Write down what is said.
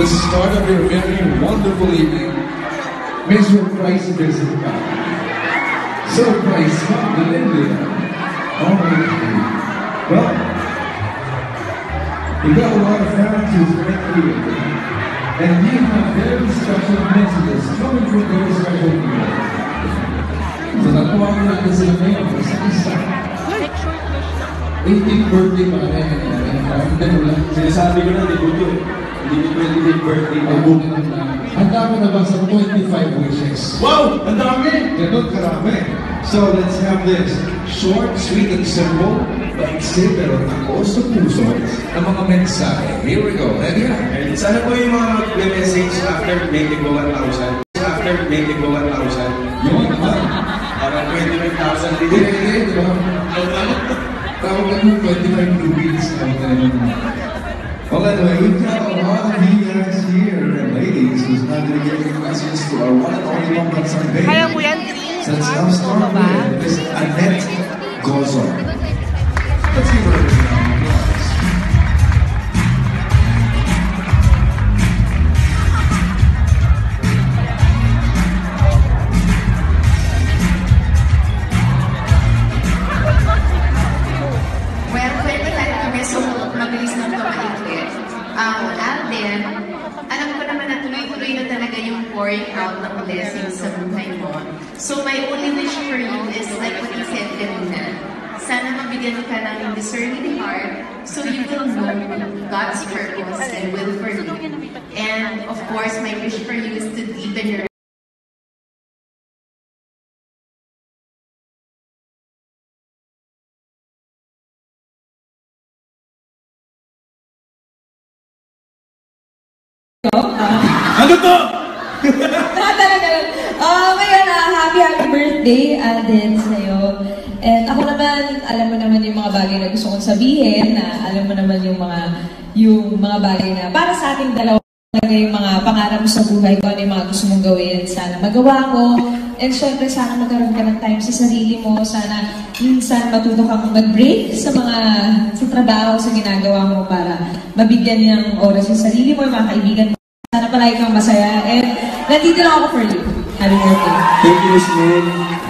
the start of your very wonderful evening. May surprise visit ka. Surprise ka, galing. Okay. Well, we got a lot of fans who's right here. And we have very special messages coming from very special people. So nakuha ko natin sila ngayon. Isa-isa. 18th birthday pa rin. Sinasabi ko na, hindi ko hindi ko 28th birthday. Ang dami na ba sa 25 wishes? Wow! Ang dami! Ganun karami. So let's have this. Short, sweet, and simple. Maiksi pero takos sa puso ng mga mensahe. Here we go. Ready na? Sana po yung mga mag-message after maybe go 1,000. After maybe go 1,000. Yun naman. Parang 25,000 din. Hindi, di ba? Tawag lang yung 25 rupees. Well, anyway, we've got a lot of you guys here, and ladies, who's not going to give you messages to our one and only one concern baby. Kaya po yan, Tris. So let's now start with Miss Annette Gozo. Let's give her a round of applause. Well, pwede tayo kami so mabilis na ito maiklit. Alden, alam ko naman na tuloy-tuloy na talaga yung pouring out ng blessings sa buhay mo. So my only wish for you is like what you said kanina. Sana mabigyan ka ng discerning heart so you will know God's purpose and will for you. And of course, my wish for you is to deepen your Ano to? Ngayon, happy birthday, Alden, sa'yo. And ako naman, alam mo naman yung mga bagay na gusto kong sabihin, na alam mo naman yung mga bagay na para sa ating dalawa talaga yung mga pangarap sa buhay ko, ano yung mga gusto mong gawin, sana magawa mo. And syempre, sana magkaroon ka ng time sa sarili mo, sana minsan matuto kang mag-break sa trabaho, sa ginagawa mo para mabigyan ng oras sa sarili mo, yung mga kaibigan mo. Sana palagi kang masaya. And nandito lang ako for you. Happy birthday. Thank you, Miss Min.